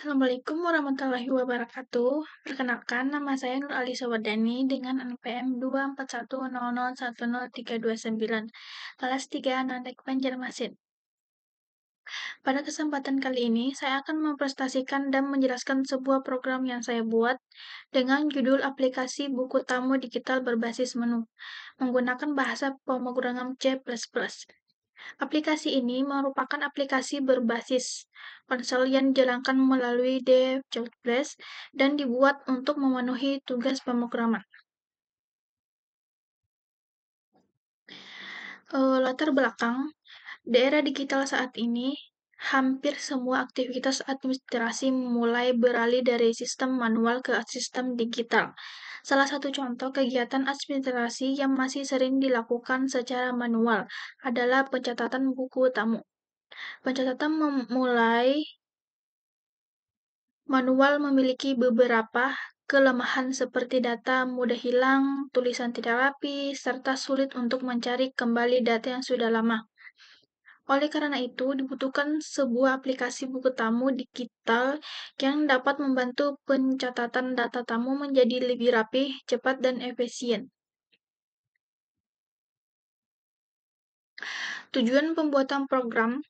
Assalamualaikum warahmatullahi wabarakatuh. Perkenalkan, nama saya Nur Alisa Wardani dengan NPM 241001039, kelas 3 Natek Banjarmasin. Pada kesempatan kali ini, saya akan mempresentasikan dan menjelaskan sebuah program yang saya buat dengan judul aplikasi buku tamu digital berbasis menu, menggunakan bahasa pemrograman C++. Aplikasi ini merupakan aplikasi berbasis konsol yang dijalankan melalui DevJobs dan dibuat untuk memenuhi tugas pemrograman. Latar belakang, di era digital saat ini, hampir semua aktivitas administrasi mulai beralih dari sistem manual ke sistem digital. Salah satu contoh kegiatan administrasi yang masih sering dilakukan secara manual adalah pencatatan buku tamu. Pencatatan mulai manual memiliki beberapa kelemahan seperti data mudah hilang, tulisan tidak rapi, serta sulit untuk mencari kembali data yang sudah lama. Oleh karena itu, dibutuhkan sebuah aplikasi buku tamu digital yang dapat membantu pencatatan data tamu menjadi lebih rapi, cepat, dan efisien. Tujuan pembuatan program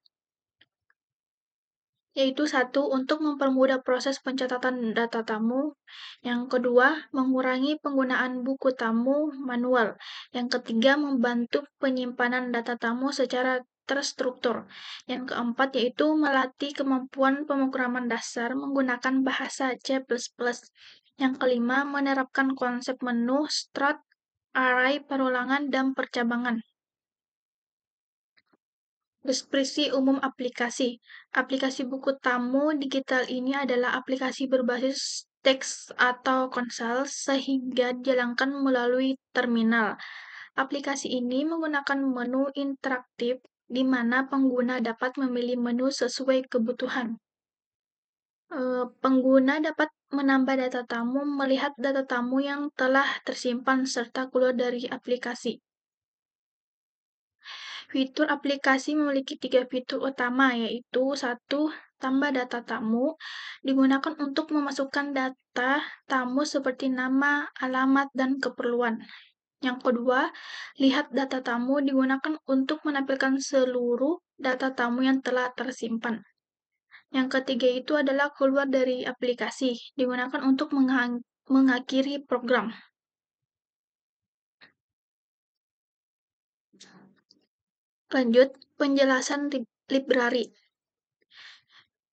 yaitu satu, untuk mempermudah proses pencatatan data tamu. Yang kedua, mengurangi penggunaan buku tamu manual. Yang ketiga, membantu penyimpanan data tamu secara terstruktur. Yang keempat, yaitu melatih kemampuan pemrograman dasar menggunakan bahasa C++. Yang kelima, menerapkan konsep menu, struct, array, perulangan, dan percabangan. Deskripsi umum aplikasi. Aplikasi buku tamu digital ini adalah aplikasi berbasis teks atau konsol sehingga dijalankan melalui terminal. Aplikasi ini menggunakan menu interaktif di mana pengguna dapat memilih menu sesuai kebutuhan. Pengguna dapat menambah data tamu, melihat data tamu yang telah tersimpan, serta keluar dari aplikasi. Fitur aplikasi memiliki 3 fitur utama, yaitu satu, tambah data tamu, digunakan untuk memasukkan data tamu seperti nama, alamat, dan keperluan. Yang kedua, lihat data tamu, digunakan untuk menampilkan seluruh data tamu yang telah tersimpan. Yang ketiga itu adalah keluar dari aplikasi, digunakan untuk mengakhiri program. Lanjut, penjelasan library.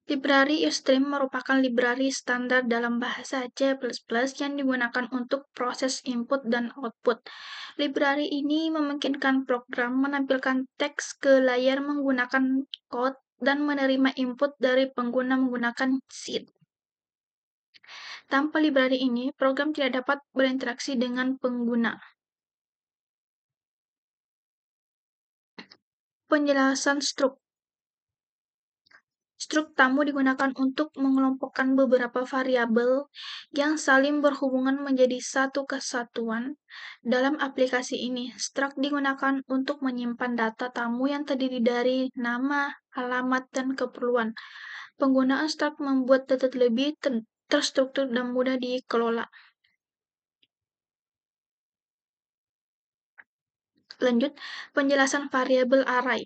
Library Ustream merupakan library standar dalam bahasa C++ yang digunakan untuk proses input dan output. Library ini memungkinkan program menampilkan teks ke layar menggunakan code dan menerima input dari pengguna menggunakan sheet. Tanpa library ini, program tidak dapat berinteraksi dengan pengguna. Penjelasan struct. Struk tamu digunakan untuk mengelompokkan beberapa variabel yang saling berhubungan menjadi satu kesatuan. Dalam aplikasi ini, struct digunakan untuk menyimpan data tamu yang terdiri dari nama, alamat, dan keperluan. Penggunaan struct membuat data lebih terstruktur dan mudah dikelola. Lanjut, penjelasan variabel array.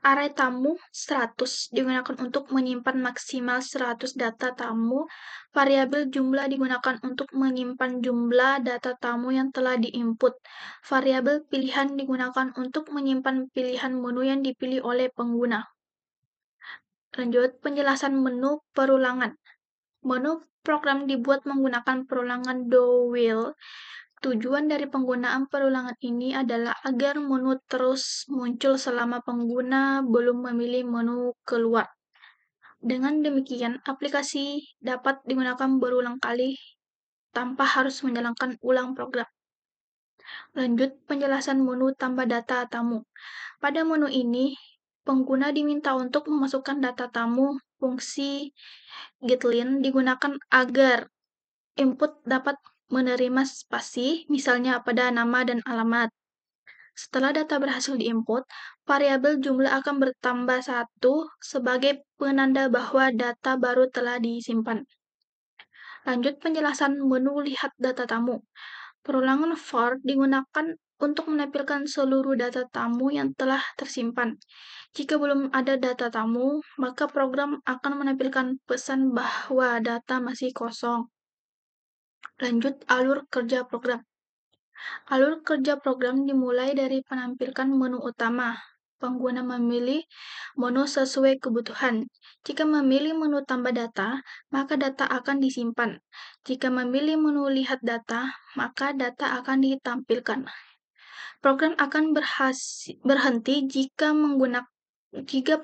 Array tamu 100 digunakan untuk menyimpan maksimal 100 data tamu. Variabel jumlah digunakan untuk menyimpan jumlah data tamu yang telah diinput. Variabel pilihan digunakan untuk menyimpan pilihan menu yang dipilih oleh pengguna. Lanjut, penjelasan menu perulangan. Menu program dibuat menggunakan perulangan do-while. Tujuan dari penggunaan perulangan ini adalah agar menu terus muncul selama pengguna belum memilih menu keluar. Dengan demikian, aplikasi dapat digunakan berulang kali tanpa harus menjalankan ulang program. Lanjut, penjelasan menu tambah data tamu. Pada menu ini, pengguna diminta untuk memasukkan data tamu. Fungsi getLine digunakan agar input dapat menerima spasi, misalnya pada nama dan alamat. Setelah data berhasil diinput, variabel jumlah akan bertambah 1 sebagai penanda bahwa data baru telah disimpan. Lanjut penjelasan menu lihat data tamu. Perulangan for digunakan untuk menampilkan seluruh data tamu yang telah tersimpan. Jika belum ada data tamu, maka program akan menampilkan pesan bahwa data masih kosong. Lanjut alur kerja program. Alur kerja program dimulai dari penampilkan menu utama. Pengguna memilih menu sesuai kebutuhan. Jika memilih menu tambah data, maka data akan disimpan. Jika memilih menu lihat data, maka data akan ditampilkan. Program akan berhenti jika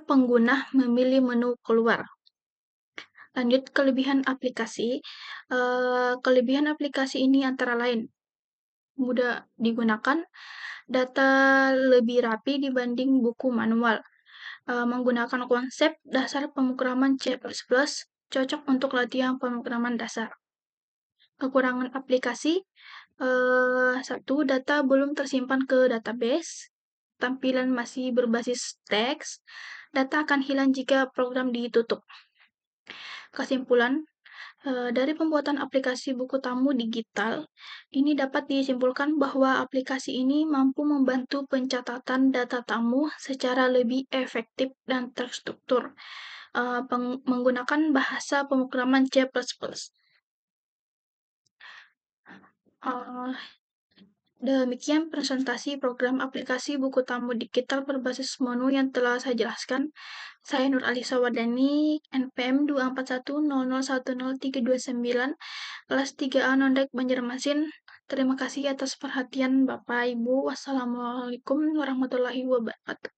pengguna memilih menu keluar. Lanjut kelebihan aplikasi. Kelebihan aplikasi ini antara lain mudah digunakan, data lebih rapi dibanding buku manual, menggunakan konsep dasar pemrograman C++, cocok untuk latihan pemrograman dasar. Kekurangan aplikasi, 1. Data belum tersimpan ke database, tampilan masih berbasis teks, data akan hilang jika program ditutup. Kesimpulan, dari pembuatan aplikasi buku tamu digital, ini dapat disimpulkan bahwa aplikasi ini mampu membantu pencatatan data tamu secara lebih efektif dan terstruktur, menggunakan bahasa pemrograman C++. Demikian presentasi program aplikasi buku tamu digital berbasis menu yang telah saya jelaskan. Saya Nur Alisa Wardani, NPM 24100103299, kelas 3A Nondrek Banjarmasin. Terima kasih atas perhatian Bapak Ibu. Wassalamualaikum warahmatullahi wabarakatuh.